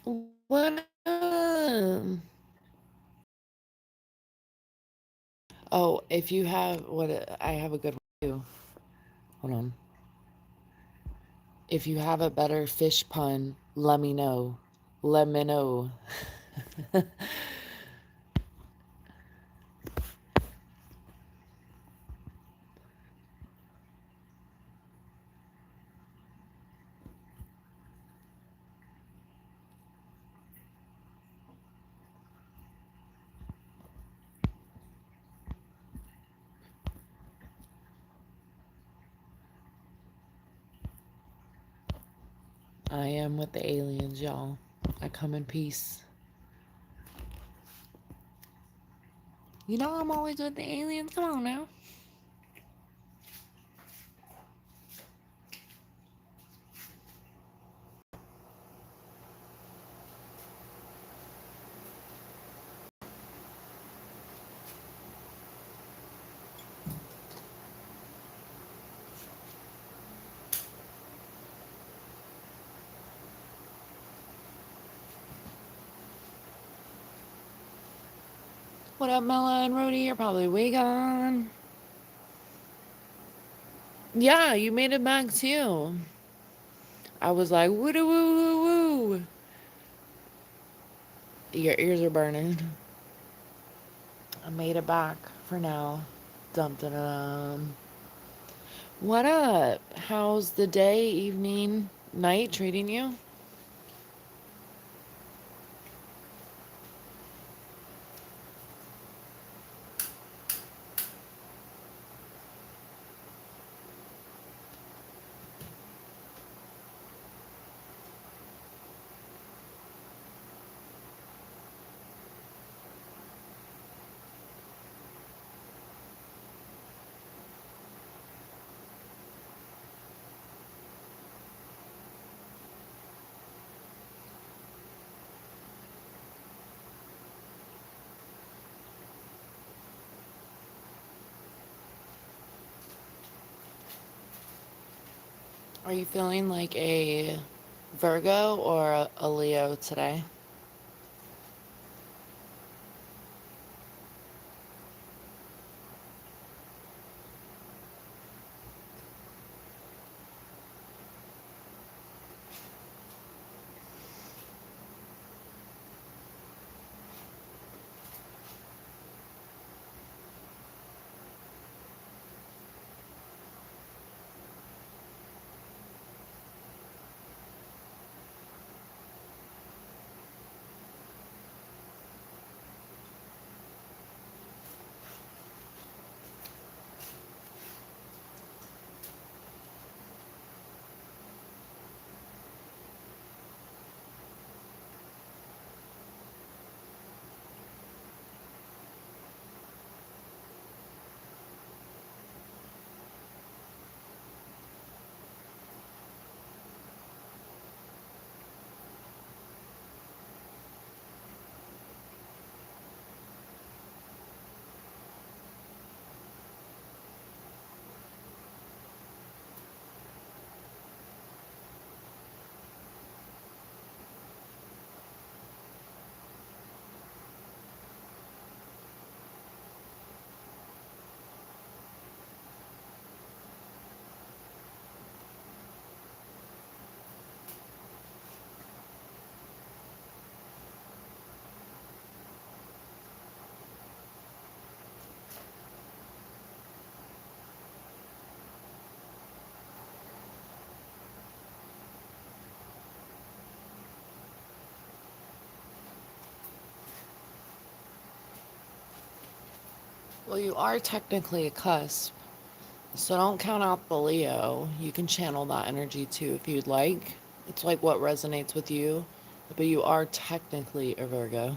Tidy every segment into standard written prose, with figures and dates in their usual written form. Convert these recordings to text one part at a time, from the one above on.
What? Oh, if you have what I have a good one too. Hold on. If you have a better fish pun, let me know. Let me know. I am with the aliens, y'all. I come in peace. You know I'm always with the aliens. Come on now. What up, Mella and Rhodey? You're probably way gone. Yeah, you made it back too. I was like, woo woo woo woo. Your ears are burning. I made it back for now. Dum dum dum. What up? How's the day, evening, night treating you? Are you feeling like a Virgo or a Leo today? Well, you are technically a cusp, so don't count out the Leo. You can channel that energy too if you'd like. It's like what resonates with you, but you are technically a Virgo.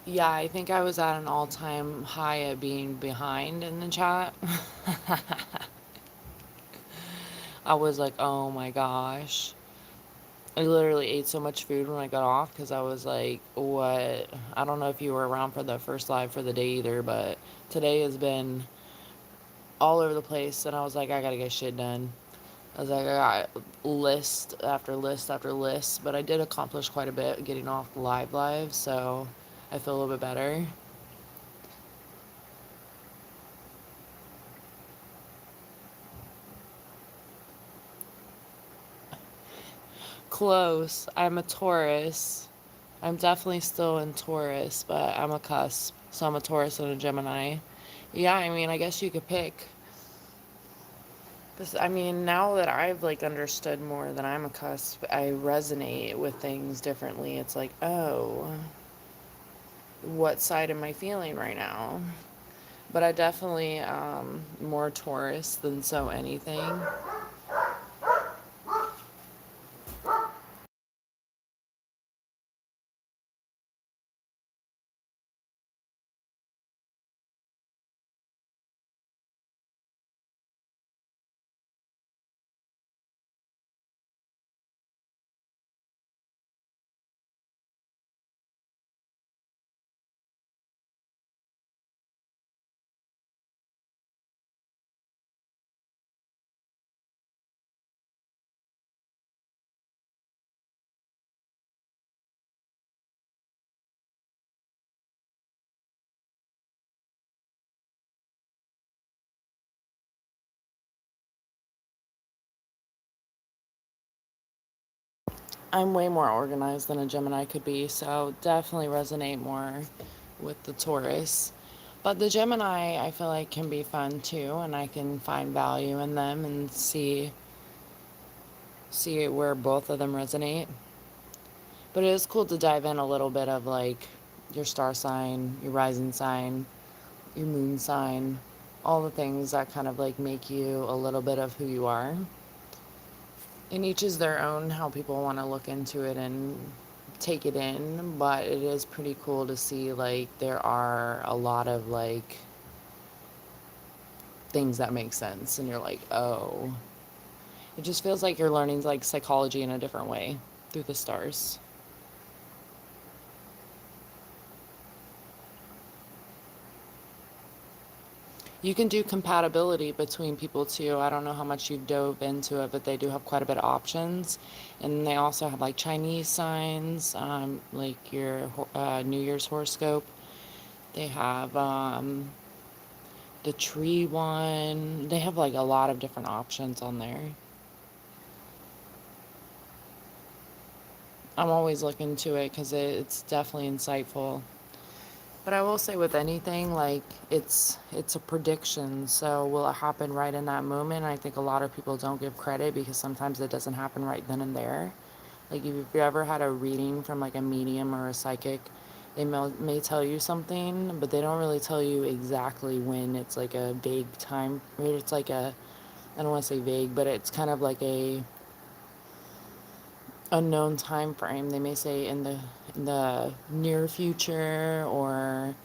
Yeah, I think I was at an all-time high at being behind in the chat. I was like, oh my gosh. I literally ate so much food when I got off because I was like, what? I don't know if you were around for the first live for the day either, but today has been all over the place. And I was like, I gotta get shit done. I was like, I got list after list after list, but I did accomplish quite a bit getting off the live, so I feel a little bit better. Close. I'm a Taurus. I'm definitely still in Taurus, but I'm a cusp. So I'm a Taurus and a Gemini. Yeah, I mean, I guess you could pick. I mean, now that I've like understood more that I'm a cusp, I resonate with things differently. It's like, oh, what side am I feeling right now? But I definitely more Taurus than so anything. I'm way more organized than a Gemini could be, so definitely resonate more with the Taurus. But the Gemini, I feel like can be fun too, and I can find value in them and see where both of them resonate. But it is cool to dive in a little bit of like your star sign, your rising sign, your moon sign, all the things that kind of like make you a little bit of who you are. And each is their own how people want to look into it and take it in, but it is pretty cool to see like there are a lot of like things that make sense and you're like, "Oh." It just feels like you're learning like psychology in a different way through the stars. You can do compatibility between people too. I don't know how much you've dove into it, but they do have quite a bit of options. And they also have like Chinese signs, like your New Year's horoscope. They have the tree one. They have like a lot of different options on there. I'm always looking to it because it's definitely insightful. But I will say with anything, like it's a prediction. So will it happen right in that moment? I think a lot of people don't give credit because sometimes it doesn't happen right then and there. Like if you've ever had a reading from like a medium or a psychic, they may tell you something, but they don't really tell you exactly when. It's like a vague time. It's like a, I don't want to say vague, but it's kind of like a unknown time frame. They may say in the near future or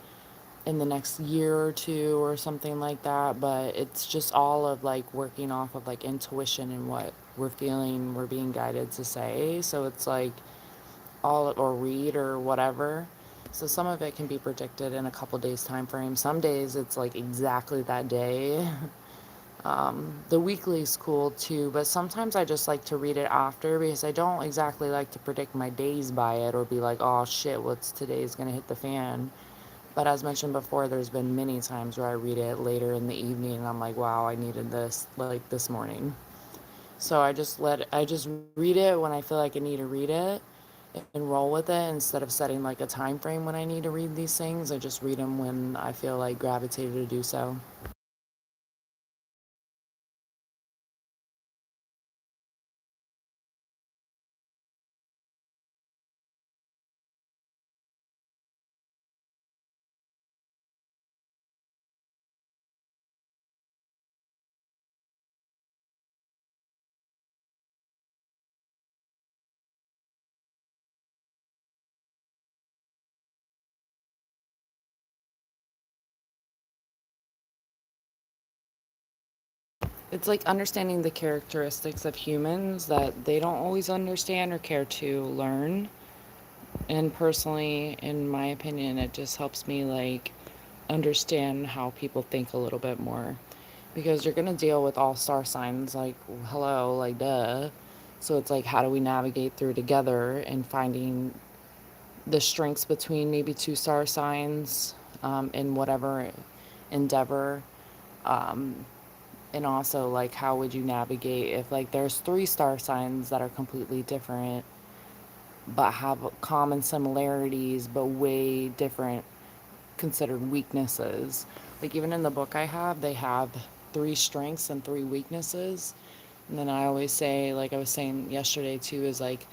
in the next year or two or something like that, but it's just all of like working off of like intuition and what we're feeling, we're being guided to say. So it's like all or read or whatever. So some of it can be predicted in a couple days time frame. Some days it's like exactly that day. The weekly's cool too, but sometimes I just like to read it after because I don't exactly like to predict my days by it or be like, oh shit, what's today's gonna hit the fan. But as mentioned before, there's been many times where I read it later in the evening and I'm like, wow, I needed this like this morning. So I just read it when I feel like I need to read it and roll with it instead of setting like a time frame when I need to read these things. I just read them when I feel like gravitated to do so. It's like understanding the characteristics of humans that they don't always understand or care to learn. And personally, in my opinion, it just helps me like understand how people think a little bit more. Because you're going to deal with all star signs, like, hello, like, duh. So it's like, how do we navigate through together and finding the strengths between maybe two star signs in whatever endeavor? Um, and also, like, how would you navigate if, like, there's three star signs that are completely different but have common similarities but way different considered weaknesses. Like even in the book I have, they have three strengths and three weaknesses. And then I always say, like I was saying yesterday too, is like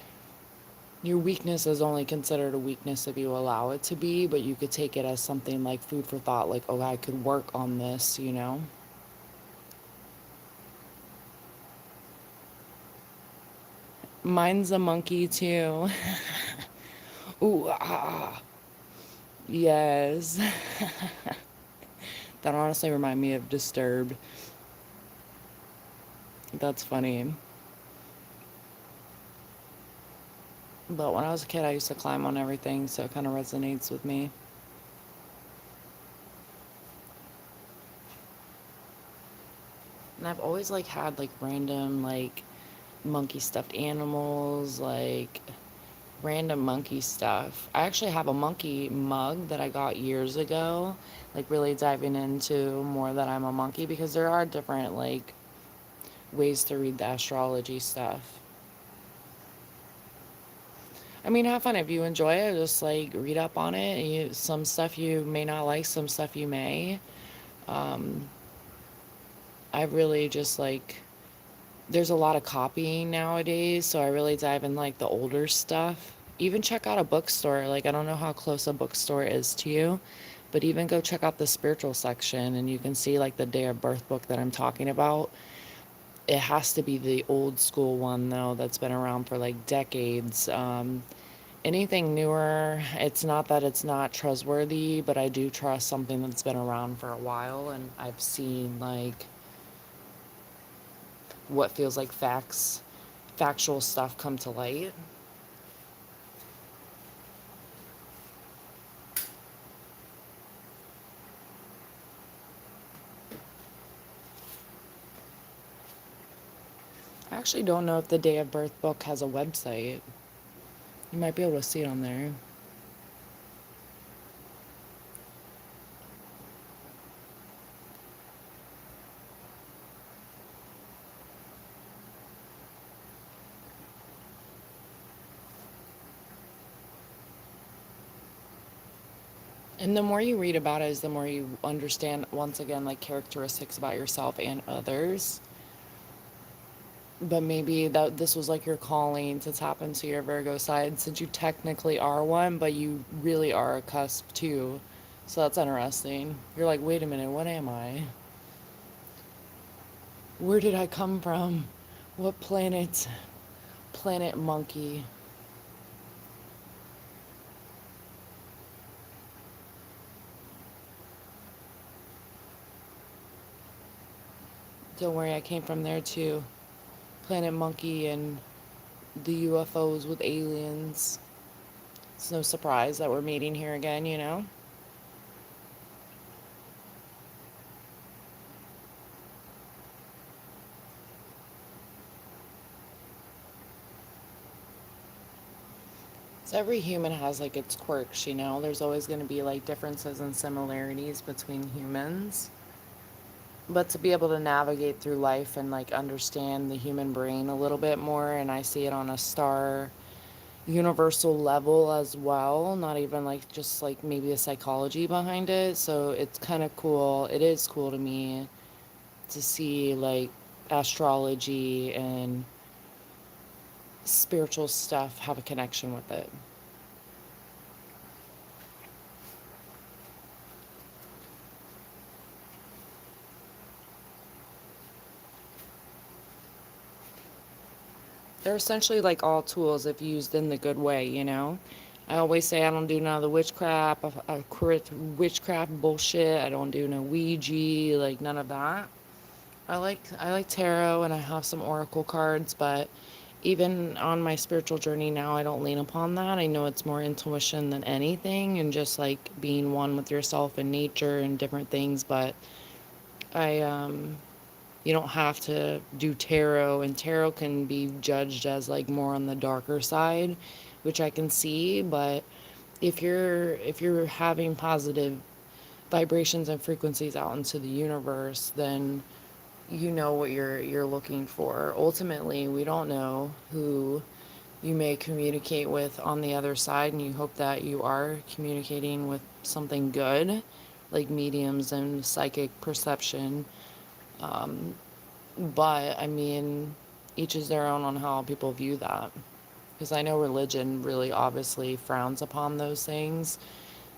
your weakness is only considered a weakness if you allow it to be, but you could take it as something like food for thought, like, oh, I could work on this, you know? Mine's a monkey too. Ooh, ah, yes. That honestly remind me of Disturbed. That's funny. But when I was a kid, I used to climb on everything, so it kind of resonates with me. And I've always like had like random like monkey stuffed animals, like random monkey stuff. I actually have a monkey mug that I got years ago, like really diving into more that I'm a monkey because there are different like ways to read the astrology stuff. I mean, have fun if you enjoy it. Just like read up on it. Some stuff you may not like, some stuff you may. Um, I really just like there's a lot of copying nowadays, so I really dive in like the older stuff. Even check out a bookstore. Like I don't know how close a bookstore is to you, but even go check out the spiritual section and you can see like the day of birth book that I'm talking about. It has to be the old school one though that's been around for like decades. Anything newer, it's not that it's not trustworthy, but I do trust something that's been around for a while and I've seen like what feels like factual stuff come to light. I actually don't know if the day of birth book has a website. You might be able to see it on there. And the more you read about it is the more you understand once again like characteristics about yourself and others. But maybe that this was like your calling to tap into your Virgo side since you technically are one, but you really are a cusp too. So that's interesting. You're like, wait a minute, what am I? Where did I come from? What planet? Planet monkey. Don't worry, I came from there too. Planet monkey and the UFOs with aliens. It's no surprise that we're meeting here again, you know? So every human has like its quirks, you know? There's always going to be like differences and similarities between humans. But to be able to navigate through life and like understand the human brain a little bit more, and I see it on a star universal level as well, not even like just like maybe the psychology behind it. So it's kind of cool. It is cool to me to see like astrology and spiritual stuff have a connection with it. They're essentially like all tools if used in the good way, you know? I always say I don't do none of the witchcraft bullshit. I don't do no Ouija, like none of that. I like tarot and I have some oracle cards, but even on my spiritual journey now, I don't lean upon that. I know it's more intuition than anything and just like being one with yourself and nature and different things, but I you don't have to do tarot, and tarot can be judged as like more on the darker side, which I can see, but if you're having positive vibrations and frequencies out into the universe, then you know what you're looking for. Ultimately, we don't know who you may communicate with on the other side, and you hope that you are communicating with something good, like mediums and psychic perception. But I mean, each is their own on how people view that. Because I know religion really obviously frowns upon those things.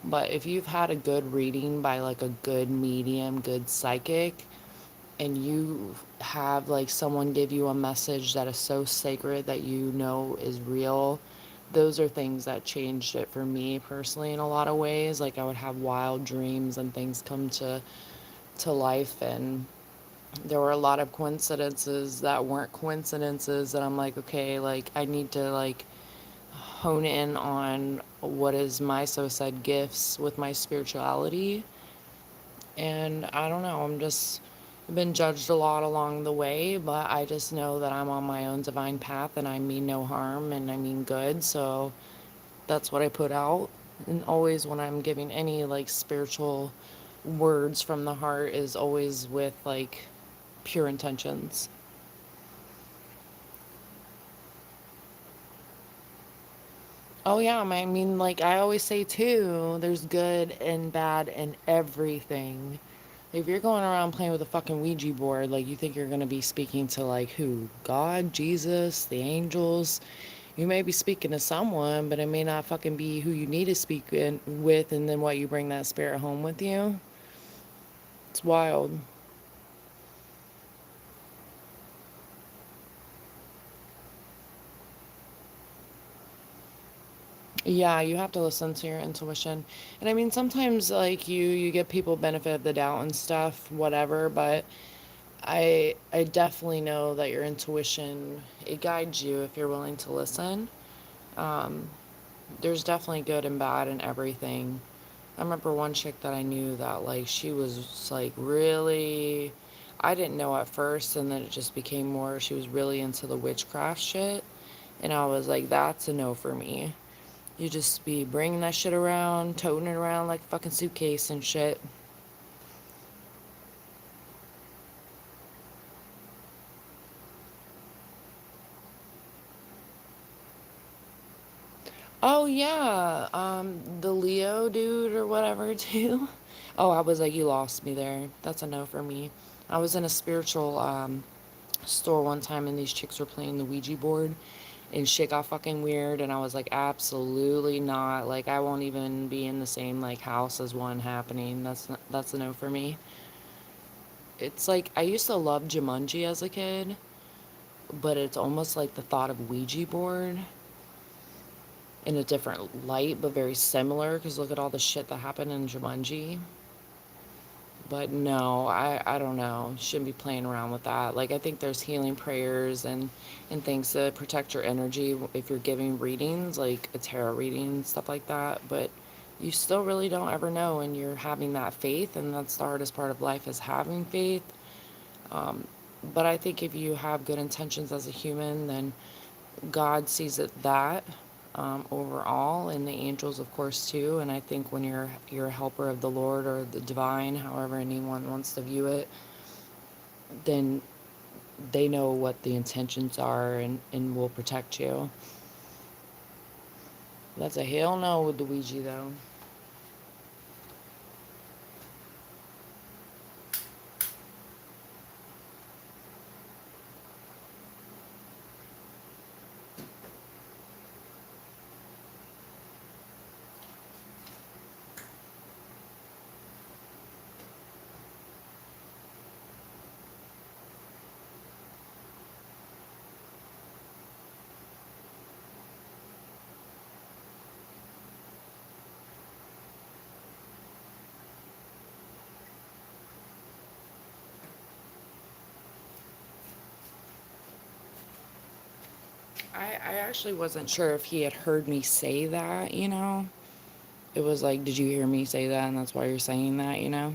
But if you've had a good reading by like a good medium, good psychic, and you have like someone give you a message that is so sacred that you know is real, those are things that changed it for me personally in a lot of ways. Like I would have wild dreams and things come to life, and there were a lot of coincidences that weren't coincidences that I'm like, okay, like I need to like hone in on what is my so said gifts with my spirituality. And I don't know, I've been judged a lot along the way, but I just know that I'm on my own divine path and I mean no harm and I mean good. So that's what I put out. And always when I'm giving any like spiritual words from the heart is always with like pure intentions. Oh yeah, I mean, like I always say too, there's good and bad in everything. If you're going around playing with a fucking Ouija board, like you think you're gonna be speaking to like who? God, Jesus, the angels. You may be speaking to someone, but it may not fucking be who you need to speak with, and then what you bring that spirit home with you. It's wild. Yeah, you have to listen to your intuition. And I mean sometimes like you get people benefit of the doubt and stuff, whatever, but I definitely know that your intuition it guides you if you're willing to listen. There's definitely good and bad in everything. I remember one chick that I knew that like she was like really I didn't know at first, and then it just became more she was really into the witchcraft shit, and I was like that's a no for me. You just be bringing that shit around, toting it around like a fucking suitcase and shit. Oh yeah, the Leo dude or whatever too. Oh, I was like, you lost me there. That's a no for me. I was in a spiritual store one time and these chicks were playing the Ouija board and shit got fucking weird, and I was like, absolutely not. Like I won't even be in the same like house as one happening. That's a no for me. It's like I used to love Jumanji as a kid, but it's almost like the thought of Ouija board in a different light, but very similar. Because look at all the shit that happened in Jumanji. But no, I don't know. Shouldn't be playing around with that. Like I think there's healing prayers and things to protect your energy if you're giving readings, like a tarot reading, stuff like that. But you still really don't ever know, and you're having that faith, and that's the hardest part of life is having faith. But I think if you have good intentions as a human, then God sees it that overall, and the angels, of course, too. And I think when you're a helper of the Lord or the divine, however anyone wants to view it, then they know what the intentions are and will protect you. That's a hell no with the Ouija, though. I actually wasn't sure if he had heard me say that, you know? It was like, did you hear me say that? And that's why you're saying that, you know?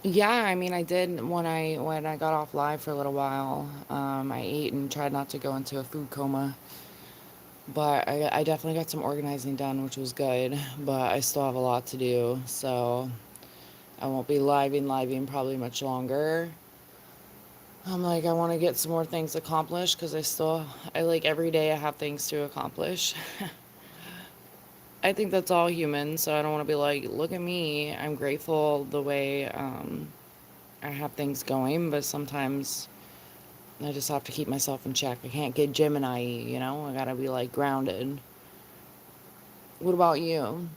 Yeah, I mean, I did when I got off live for a little while. I ate and tried not to go into a food coma, but I definitely got some organizing done, which was good. But I still have a lot to do, so I won't be living probably much longer. I'm like, I want to get some more things accomplished because I like every day I have things to accomplish. I think that's all human, so I don't want to be like, look at me. I'm grateful the way I have things going, but sometimes I just have to keep myself in check. I can't get Gemini, you know? I gotta be like grounded. What about you?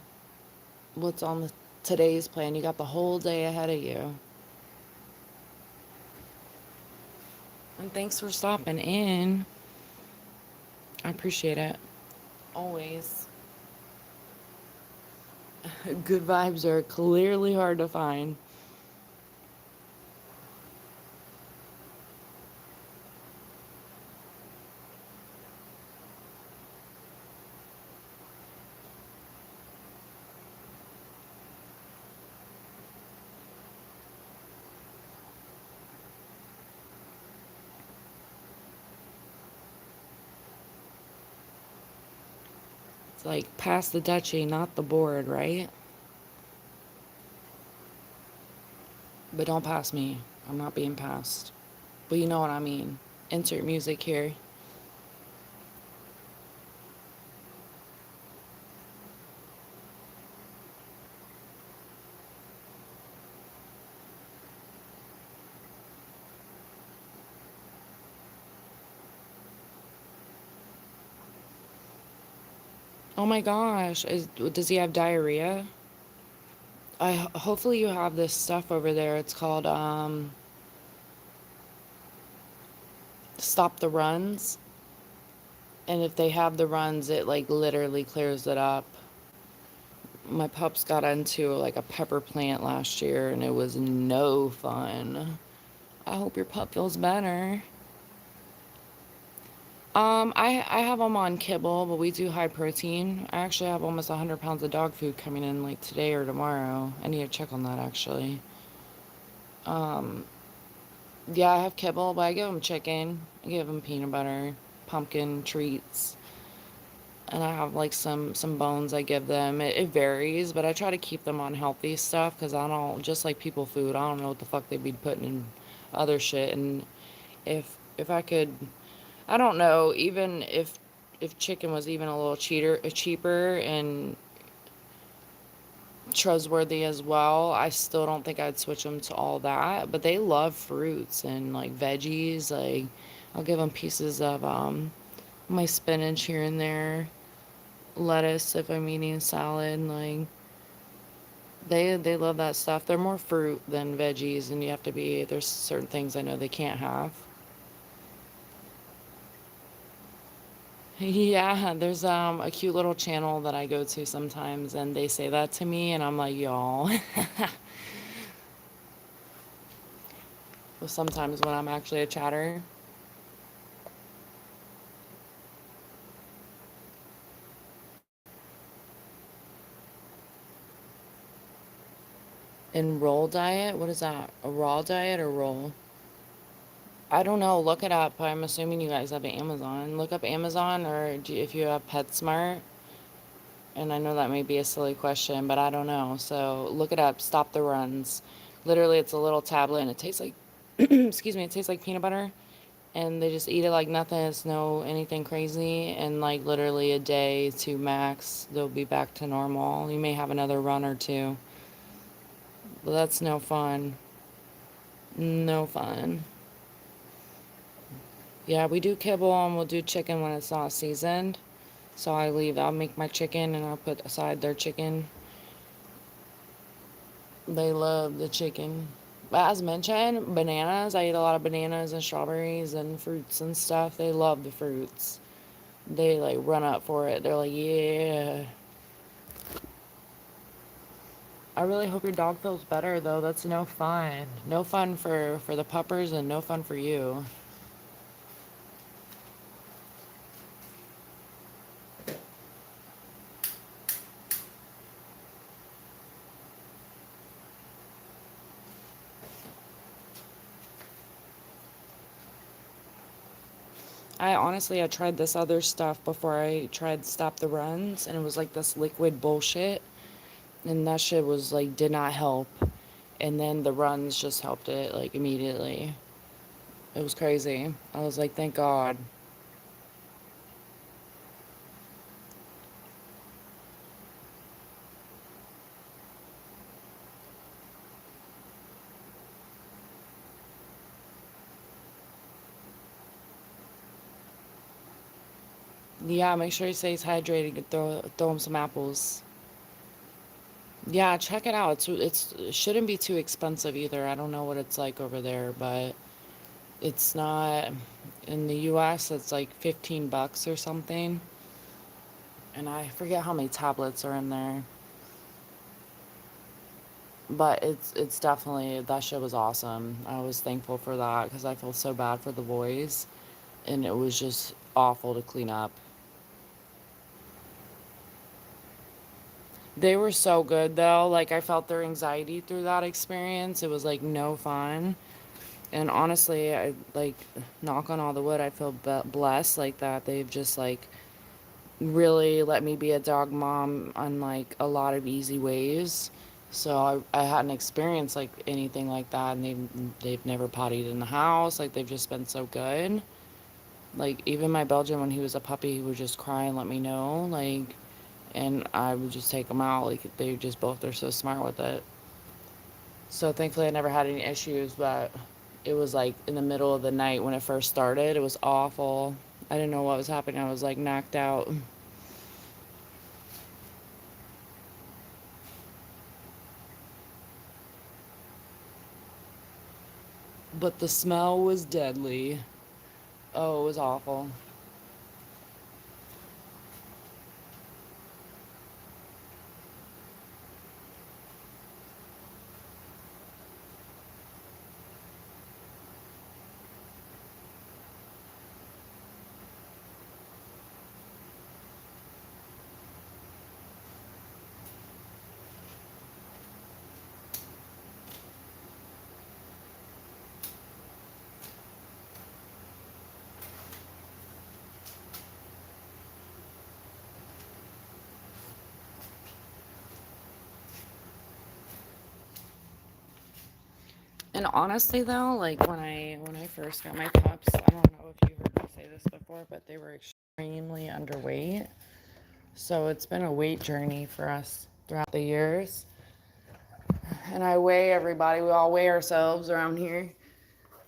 What's on today's plan? You got the whole day ahead of you. And thanks for stopping in. I appreciate it. Always. Good vibes are clearly hard to find. It's like pass the duchy, not the board, right? But don't pass me. I'm not being passed. But you know what I mean. Insert music here. Oh my gosh. Does he have diarrhea? Hopefully you have this stuff over there. It's called stop the runs. And if they have the runs, it like literally clears it up. My pups got into like a pepper plant last year and it was no fun. I hope your pup feels better. I have them on kibble, but we do high protein. I actually have almost 100 pounds of dog food coming in like today or tomorrow. I need to check on that actually. Um, yeah, I have kibble, but I give them chicken. I give them peanut butter, pumpkin treats, and I have like some bones I give them. It varies, but I try to keep them on healthy stuff because I don't just like people food. I don't know what the fuck they'd be putting in other shit. And if I could, I don't know. Even if chicken was even a little cheaper and trustworthy as well, I still don't think I'd switch them to all that. But they love fruits and like veggies. Like I'll give them pieces of my spinach here and there, lettuce if I'm eating salad. Like they love that stuff. They're more fruit than veggies, and you have to be. There's certain things I know they can't have. Yeah, there's a cute little channel that I go to sometimes and they say that to me and I'm like, y'all. Sometimes when I'm actually a chatter. In roll diet, what is that? A raw diet or roll? I don't know. Look it up. I'm assuming you guys have Amazon. Look up Amazon, or if you have PetSmart. And I know that may be a silly question, but I don't know. So look it up. Stop the runs. Literally, it's a little tablet, and it tastes like, excuse me, it tastes like peanut butter. And they just eat it like nothing. It's no anything crazy. And like literally a day to max, they'll be back to normal. You may have another run or two, but that's no fun. No fun. Yeah, we do kibble and we'll do chicken when it's not seasoned. So I'll make my chicken and I'll put aside their chicken. They love the chicken. But as mentioned, bananas. I eat a lot of bananas and strawberries and fruits and stuff. They love the fruits. They like run up for it. They're like, yeah. I really hope your dog feels better though. That's no fun. No fun for the puppers and no fun for you. I tried this other stuff before I tried Stop the Runs, and it was like this liquid bullshit, and that shit was like did not help. And then the runs just helped it like immediately. It was crazy. I was like, thank God. Yeah, make sure he stays hydrated. Throw him some apples. Yeah, check it out. It shouldn't be too expensive either. I don't know what it's like over there, but it's not in the US. It's like 15 bucks or something. And I forget how many tablets are in there. But it's definitely that shit was awesome. I was thankful for that because I felt so bad for the boys, and it was just awful to clean up. They were so good though. Like I felt their anxiety through that experience. It was like no fun. And honestly, I like knock on all the wood. I feel blessed like that. They've just like really let me be a dog mom on like a lot of easy ways. So I hadn't experienced like anything like that, and they've never pottied in the house. Like they've just been so good. Like even my Belgian when he was a puppy, he would just cry and let me know. Like, and I would just take him out. Like they just both are so smart with it. So thankfully I never had any issues, but it was like in the middle of the night when it first started. It was awful. I didn't know what was happening. I was like knocked out. But the smell was deadly. Oh, it was awful. And honestly though, like when I first got my pups, I don't know if you heard me say this before, but they were extremely underweight. So it's been a weight journey for us throughout the years. And I weigh everybody. We all weigh ourselves around here.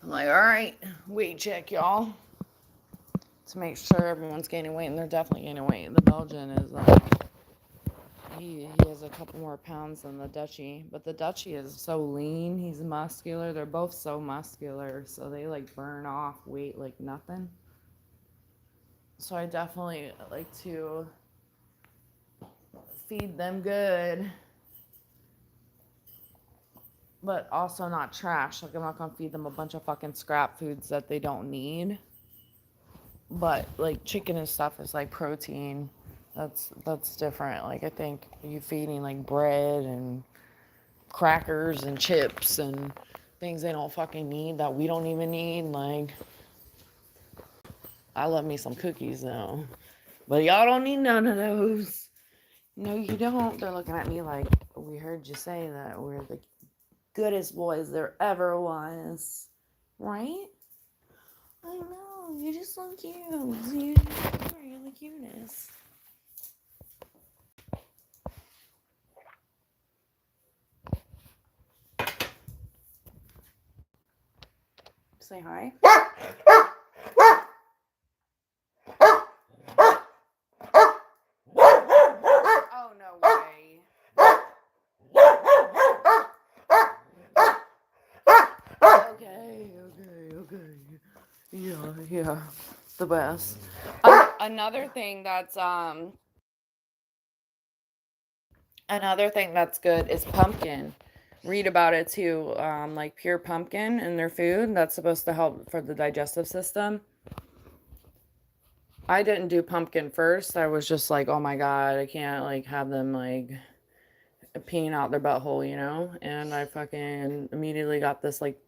I'm like, all right, weight check, y'all, to make sure everyone's gaining weight, and they're definitely gaining weight. The Belgian is he has a couple more pounds than the Dutchie, but the Dutchie is so lean. He's muscular. They're both so muscular, so they like burn off weight like nothing. So I definitely like to feed them good, but also not trash. Like I'm not gonna feed them a bunch of fucking scrap foods that they don't need. But like chicken and stuff is like protein. That's different. Like I think you feeding like bread and crackers and chips and things they don't fucking need that we don't even need. Like, I love me some cookies though, but y'all don't need none of those. No, you don't. They're looking at me like, we heard you say that we're the goodest boys there ever was. Right? I know. You just look cute. You're the cutest. Say hi. Oh, no way. Okay. Yeah. The best. Another thing that's good is pumpkin. Read about it too. Like pure pumpkin in their food. That's supposed to help for the digestive system. I didn't do pumpkin first. I was just like, oh my God, I can't like have them like peeing out their butthole, you know? And I fucking immediately got this like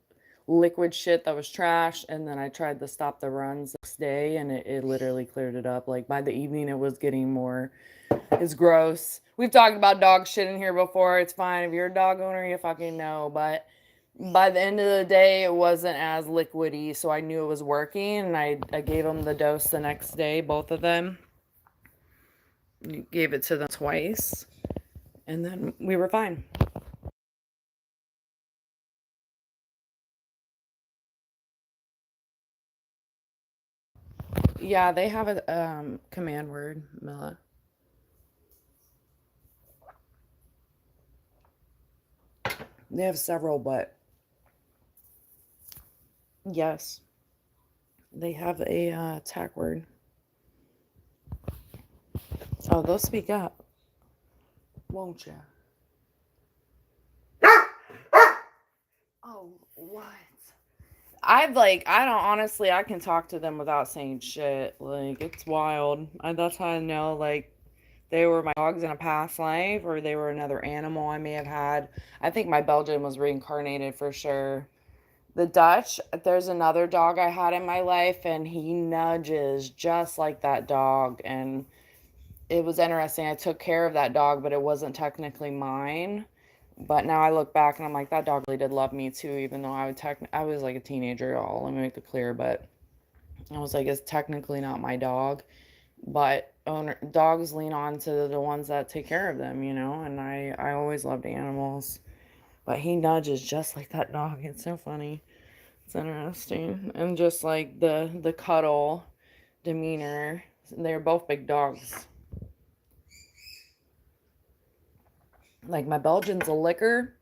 liquid shit that was trash. And then I tried to stop the runs the next day and it literally cleared it up. Like by the evening, it was getting more. It's gross. We've talked about dog shit in here before. It's fine. If you're a dog owner, you fucking know. But by the end of the day, it wasn't as liquidy. So I knew it was working. And I gave them the dose the next day, both of them. Gave it to them twice. And then we were fine. Yeah, they have a command word, Mila. They have several, but yes, they have a tag word. Oh, they'll speak up, won't you? Oh, what? I don't honestly, I can talk to them without saying shit. Like, it's wild. That's how I know, like, they were my dogs in a past life or they were another animal I may have had. I think my Belgian was reincarnated for sure. The Dutch, there's another dog I had in my life and he nudges just like that dog. And it was interesting. I took care of that dog, but it wasn't technically mine. But now I look back and I'm like, that dog really did love me too, even though I was like a teenager, y'all. Let me make it clear. But I was like, it's technically not my dog. But dogs lean on to the ones that take care of them, you know? And I always loved animals. But he nudges just like that dog. It's so funny. It's interesting. And just like the cuddle demeanor. They're both big dogs. Like my Belgian's a licker.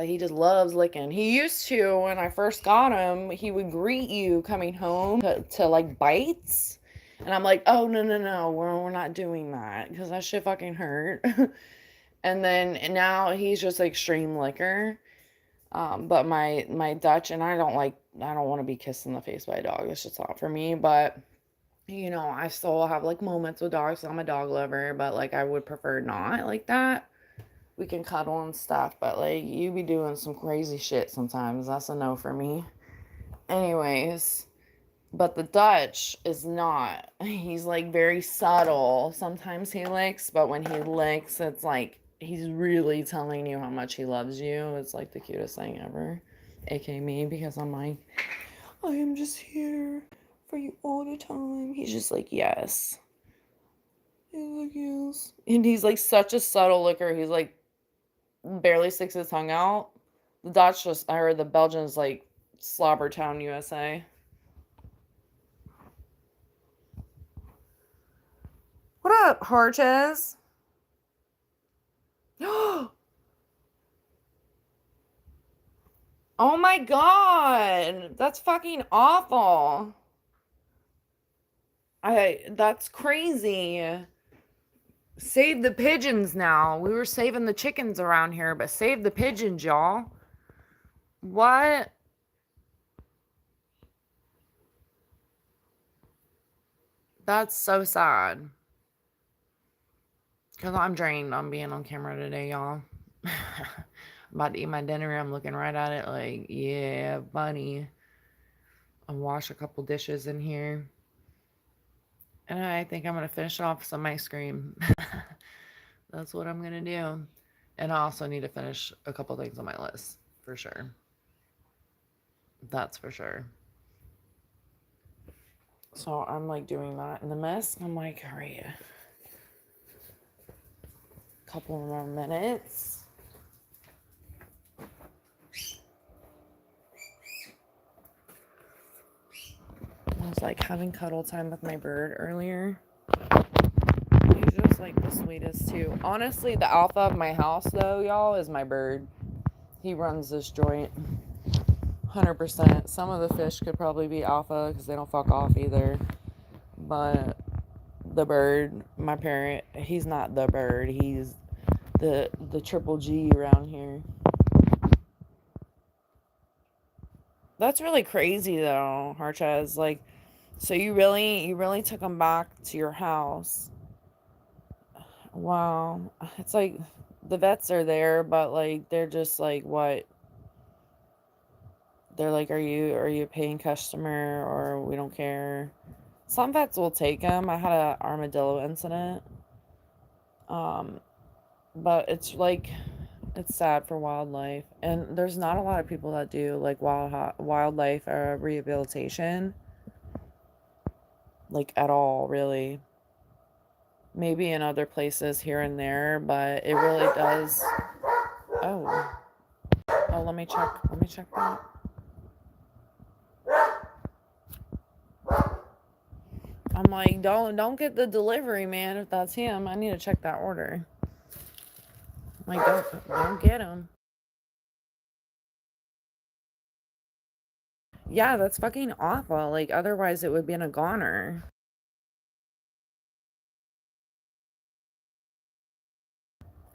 He just loves licking. He used to, when I first got him, he would greet you coming home to like bites. And I'm like, oh, no, we're not doing that because that shit fucking hurt. And then and now he's just like extreme licker. But my Dutch, and I don't want to be kissed in the face by a dog. It's just not for me. But you know, I still have like moments with dogs. I'm a dog lover, but like I would prefer not like that. We can cuddle and stuff, but like you be doing some crazy shit sometimes. That's a no for me. Anyways, but the Dutch is not. He's like very subtle. Sometimes he licks, but when he licks, it's like he's really telling you how much he loves you. It's like the cutest thing ever. AKA me, because I'm like, I am just here for you all the time. He's just like, yes. He's like, yes. And he's like such a subtle licker. He's like barely sticks his tongue out. The Dutch just, I heard the Belgians like Slobbertown, USA. What up, Horches? Oh my god, that's fucking awful. That's crazy. Save the pigeons now. We were saving the chickens around here, but save the pigeons, y'all. What? That's so sad. Because I'm drained on being on camera today, y'all. about to eat my dinner. I'm looking right at it like, yeah, bunny. I'll wash a couple dishes in here. And I think I'm going to finish off some ice cream. That's what I'm going to do. And I also need to finish a couple things on my list, for sure. That's for sure. So I'm like doing that in the mess. I'm like, all right, a couple more minutes. I was like having cuddle time with my bird earlier. He's just like the sweetest too. Honestly, the alpha of my house though, y'all, is my bird. He runs this joint 100%. Some of the fish could probably be alpha because they don't fuck off either. But the bird, my parent, he's not the bird. He's the triple G around here. That's really crazy though, Harchez. Like, so you really took him back to your house. Wow. It's like the vets are there, but like they're just like what? They're like, are you a paying customer or we don't care? Some vets will take them. I had an armadillo incident. Um, but it's like it's sad for wildlife, and there's not a lot of people that do like wildlife rehabilitation, like at all, really. Maybe in other places here and there, but it really does. Oh, oh, let me check. Let me check that. I'm like, don't get the delivery man if that's him. I need to check that order. I'm like, don't get him. Yeah, that's fucking awful. Like, otherwise it would be in a goner.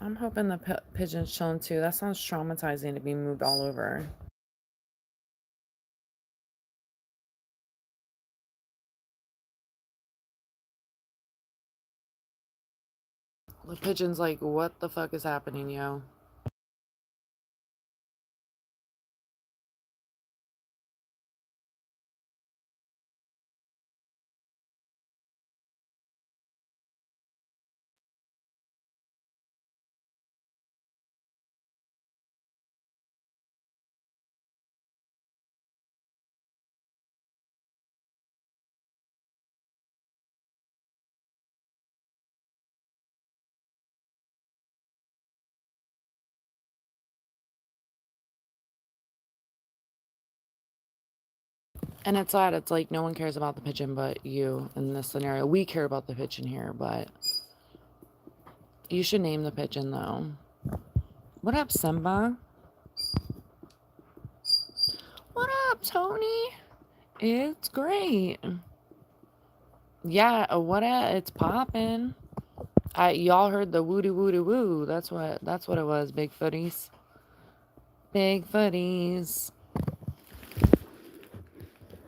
I'm hoping the pigeon's chilling too. That sounds traumatizing to be moved all over. The pigeon's like, what the fuck is happening, yo? And it's sad. It's like no one cares about the pigeon but you in this scenario. We care about the pigeon here, but you should name the pigeon though. What up, Simba? What up, Tony? It's great. Yeah, what up? It's popping. Y'all heard the woody woody woo. That's what it was. Big footies. Big footies.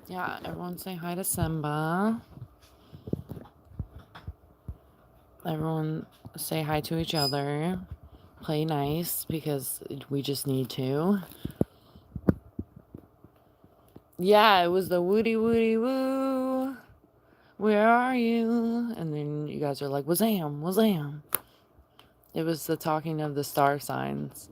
Yeah, everyone say hi to Simba. Everyone say hi to each other. Play nice because we just need to. Yeah, it was the woody woody woo. Where are you? And then you guys are like, wazam, wazam. It was the talking of the star signs.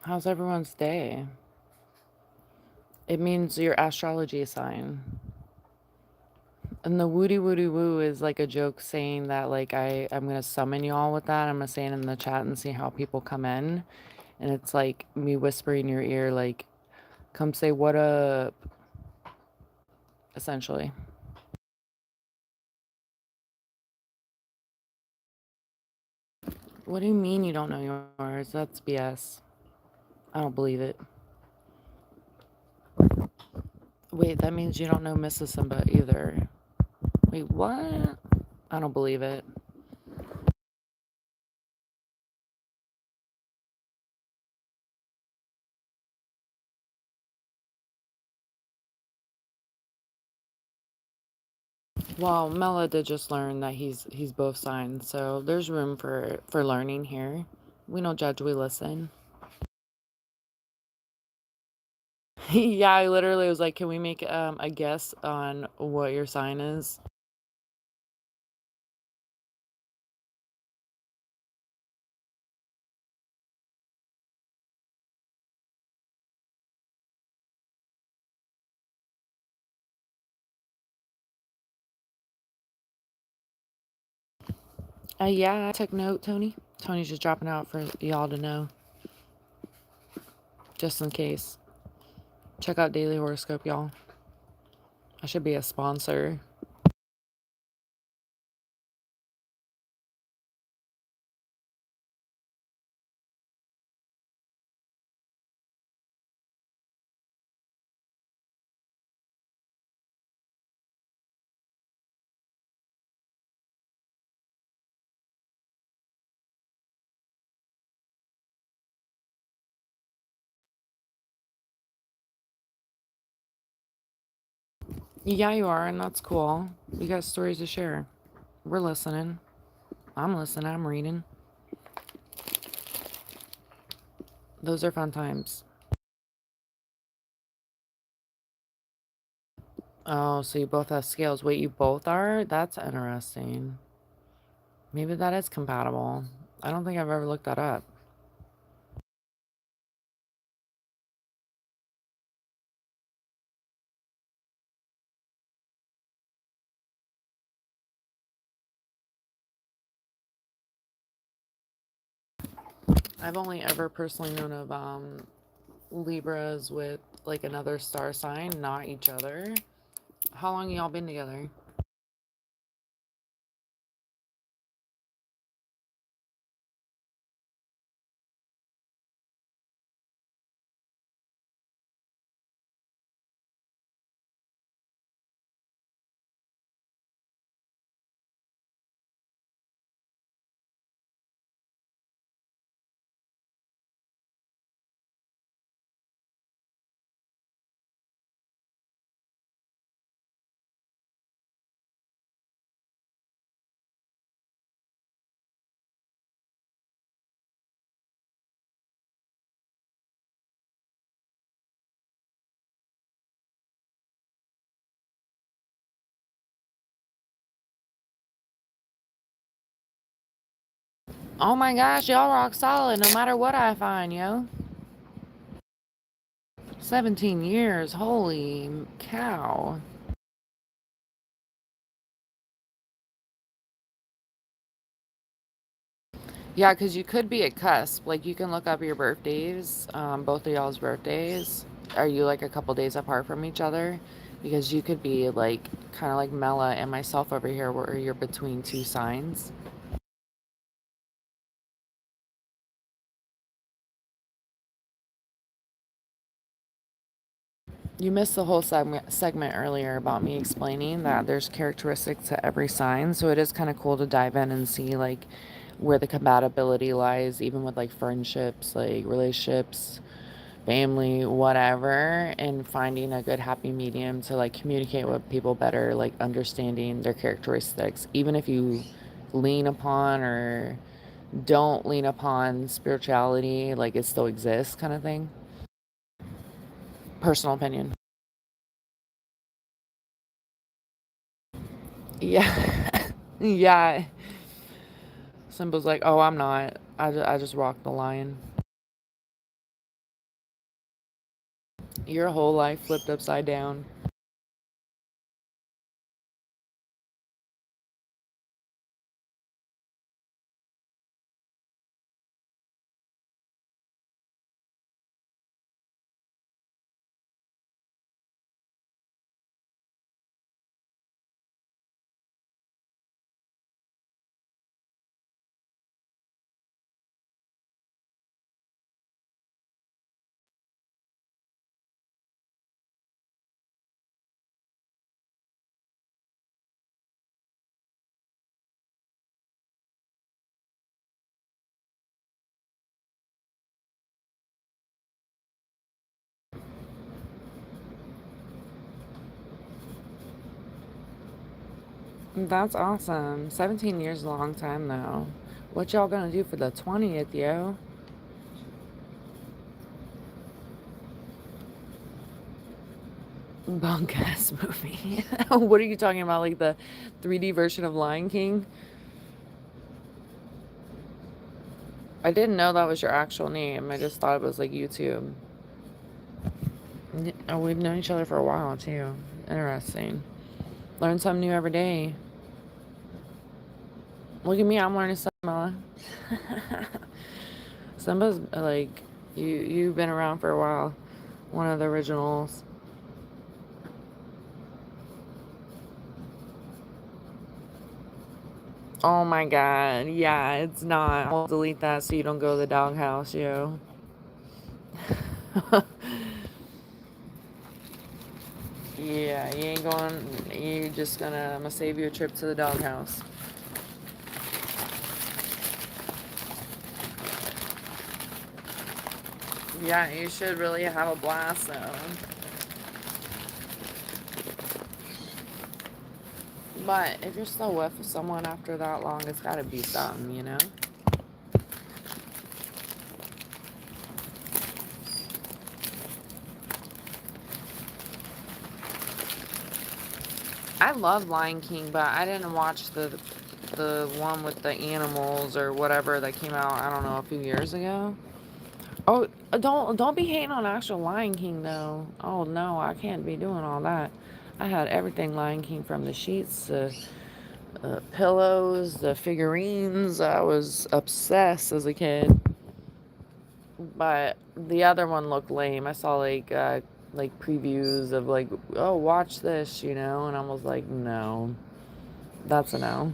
How's everyone's day? It means your astrology sign. And the woody woody woo is like a joke saying that like I'm gonna summon y'all with that. I'm gonna say it in the chat and see how people come in. And it's like me whispering in your ear like, come say what up, essentially. What do you mean you don't know yours? That's BS. I don't believe it. Wait, that means you don't know Mrs. Simba either. Wait, what? I don't believe it. Well, Mela did just learn that he's both signs, so there's room for learning here. We don't judge, we listen. Yeah, I literally was like, "Can we make a guess on what your sign is?" Yeah, I took note, Tony. Tony's just dropping out for y'all to know, just in case. Check out Daily Horoscope, y'all. I should be a sponsor. Yeah, you are, and that's cool. You got stories to share. We're listening. I'm listening. I'm reading. Those are fun times. Oh, so you both have scales. Wait, you both are? That's interesting. Maybe that is compatible. I don't think I've ever looked that up. I've only ever personally known of Libras with like another star sign, not each other. How long y'all been together? Oh my gosh, y'all rock solid no matter what I find, yo. 17 years, holy cow. Yeah, because you could be at cusp. Like, you can look up your birthdays, both of y'all's birthdays. Are you like a couple days apart from each other? Because you could be like, kind of like Mela and myself over here, where you're between two signs. You missed the whole segment earlier about me explaining that there's characteristics to every sign. So it is kind of cool to dive in and see like where the compatibility lies, even with like friendships, like relationships, family, whatever, and finding a good happy medium to like communicate with people better, like understanding their characteristics, even if you lean upon or don't lean upon spirituality, like it still exists, kind of thing. Personal opinion. Yeah. Yeah. Simba's like, oh, I'm not. I just rocked the lion. Your whole life flipped upside down. That's awesome. 17 years is a long time, though. What y'all gonna do for the 20th, yo? Bunk ass movie. What are you talking about? Like the 3D version of Lion King? I didn't know that was your actual name. I just thought it was like YouTube. Oh, we've known each other for a while, too. Interesting. Learn something new every day. Look at me, I'm learning something, Mella. Simba's like, you've been around for a while. One of the originals. Oh my god. Yeah, it's not. I'll delete that so you don't go to the doghouse, yo. Yeah, you ain't going. You just gonna. I'm gonna save you a trip to the doghouse. Yeah, you should really have a blast though. But if you're still with someone after that long, it's gotta be something, you know? I love Lion King, but I didn't watch the one with the animals or whatever that came out, I don't know, a few years ago. Oh, don't be hating on actual Lion King though. Oh no, I can't be doing all that. I had everything Lion King, from the sheets, the pillows, the figurines. I was obsessed as a kid. But the other one looked lame. I saw like previews of like, oh, watch this, you know, and I was like, no, that's a no.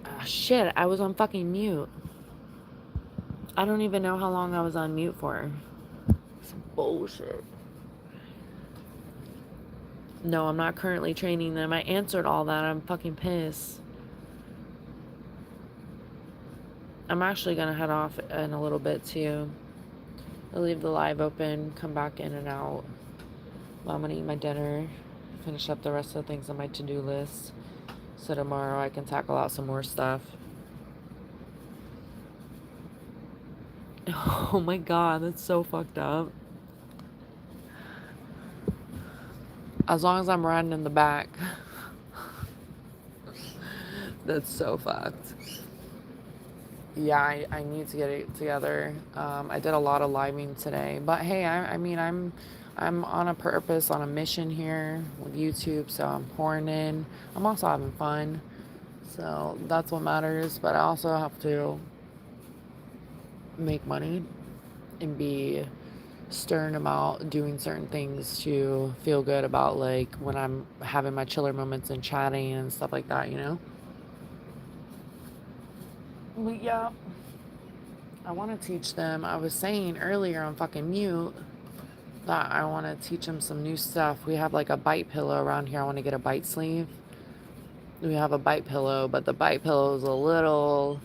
Ah, shit, I was on fucking mute. I don't even know how long I was on mute for. It's bullshit. No, I'm not currently training them. I answered all that. I'm fucking pissed. I'm actually gonna head off in a little bit too. I'll leave the live open, come back in and out while I'm gonna eat my dinner, finish up the rest of the things on my to-do list, so tomorrow I can tackle out some more stuff. Oh my god, that's so fucked up. As long as I'm riding in the back. That's so fucked. Yeah, I need to get it together. I did a lot of living today, but hey, I mean, I'm on a purpose, on a mission here with YouTube, so I'm pouring in. I'm also having fun, so that's what matters. But I also have to make money and be stern about doing certain things to feel good about, like when I'm having my chiller moments and chatting and stuff like that, you know? But yeah, I want to teach them. I was saying earlier on fucking mute that I want to teach them some new stuff. We have like a bite pillow around here. I want to get a bite sleeve. We have a bite pillow, but the bite pillow is a little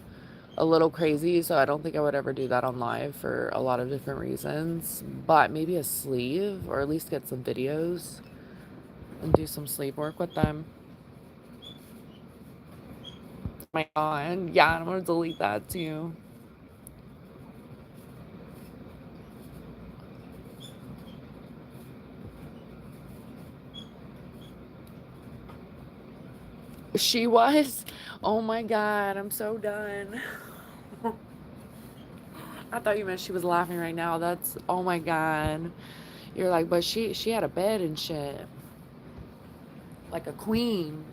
crazy, so I don't think I would ever do that on live for a lot of different reasons. But maybe a sleeve, or at least get some videos and do some sleeve work with them. Oh my god, yeah, I'm gonna delete that too. She was. Oh my god, I'm so done. I thought you meant she was laughing right now. That's, oh my god. You're like, but she had a bed and shit, like a queen.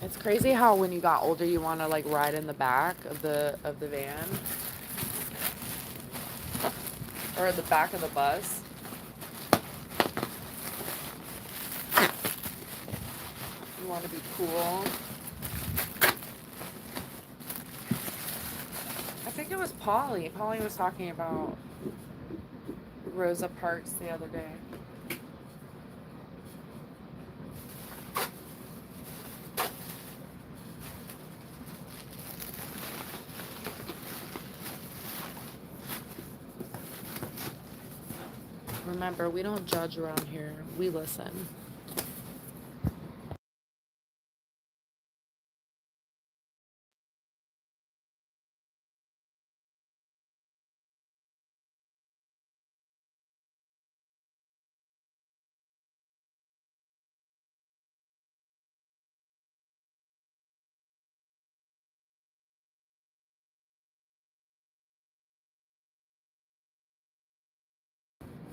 It's crazy how when you got older you want to like ride in the back of the van or the back of the bus. You want to be cool. I think it was Polly. Polly was talking about Rosa Parks the other day. Remember, we don't judge around here. We listen.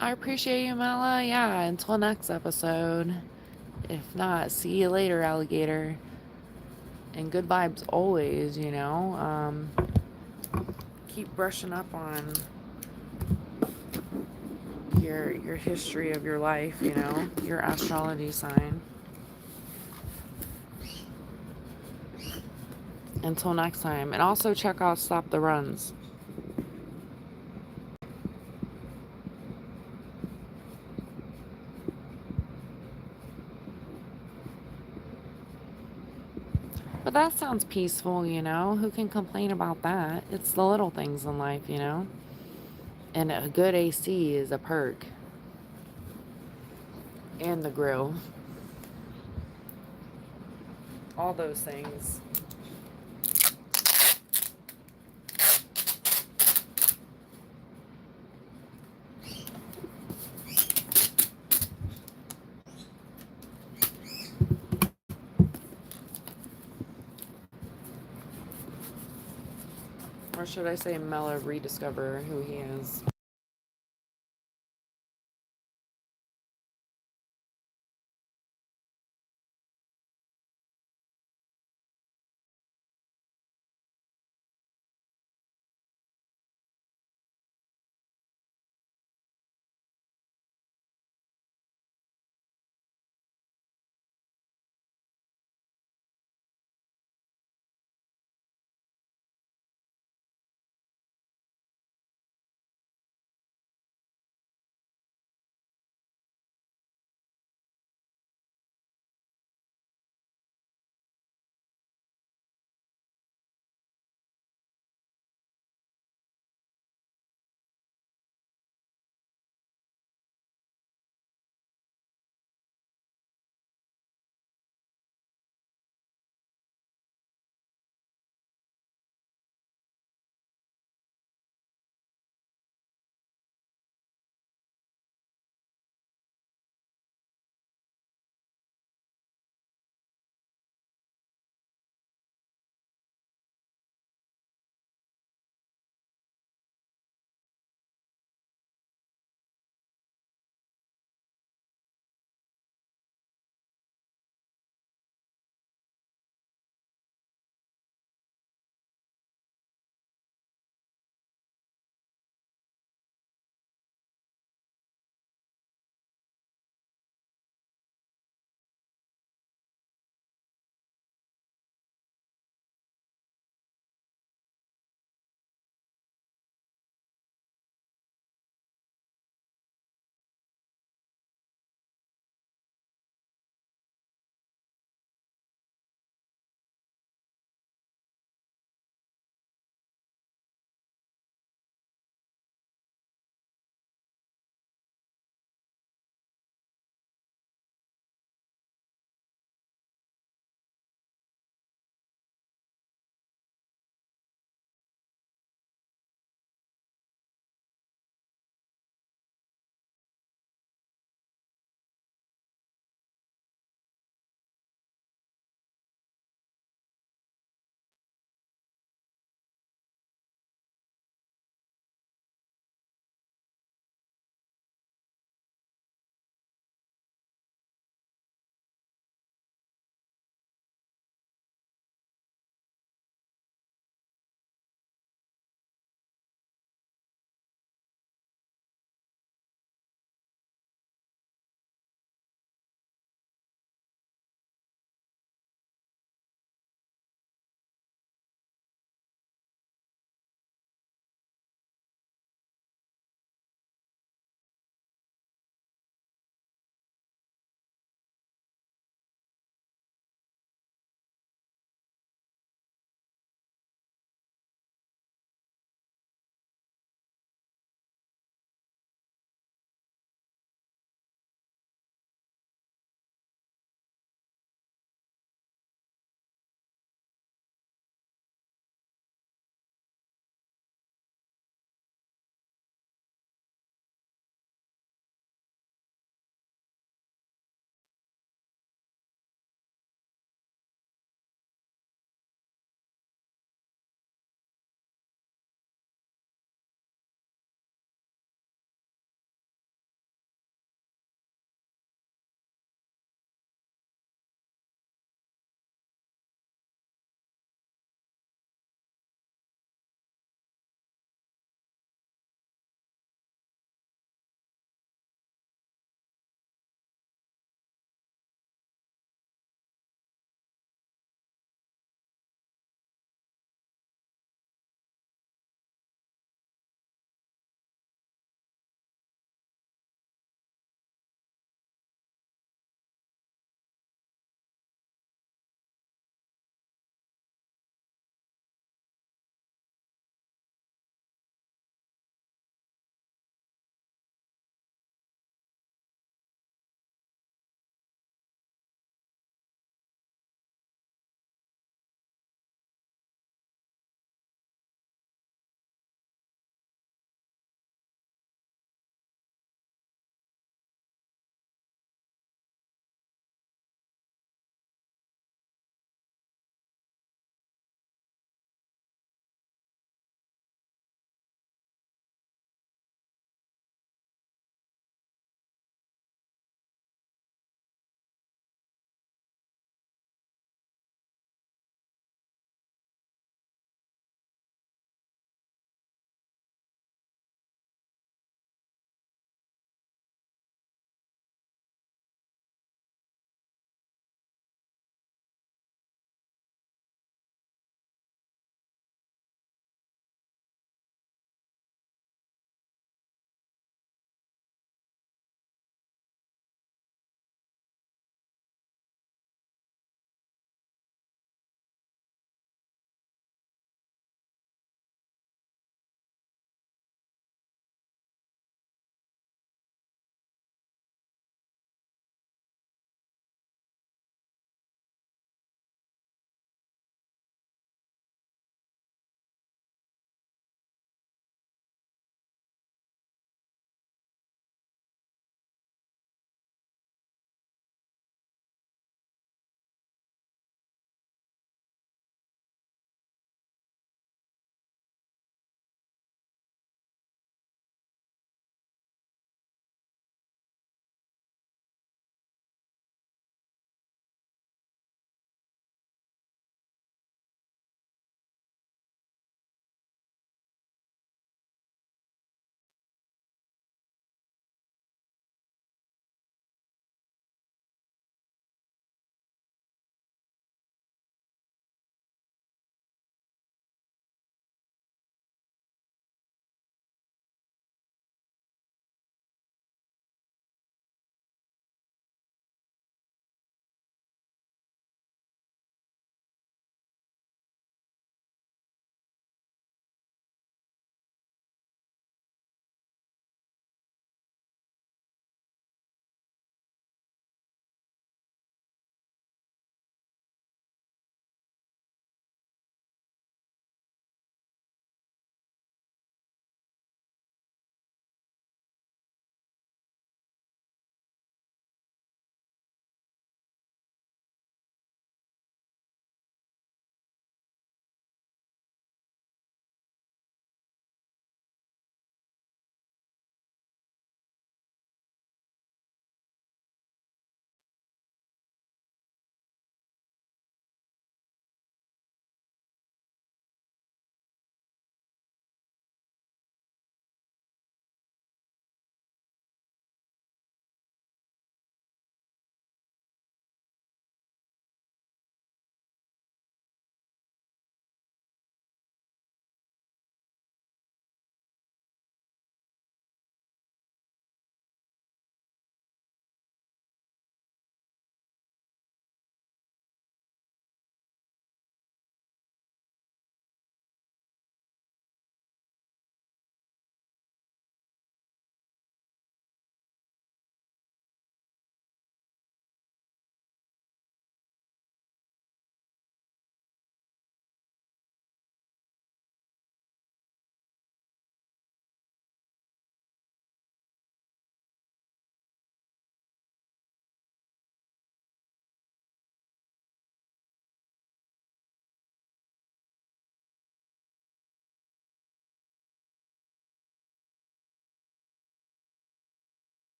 I appreciate you, Mela. Yeah, until next episode. If not, see you later, alligator. And good vibes always, you know. Keep brushing up on your history of your life, you know, your astrology sign. Until next time. And also check out Stop the Runs. But that sounds peaceful, you know. Who can complain about that? It's the little things in life, you know. And a good AC is a perk. And the grill. All those things. Or should I say Mela rediscover who he is.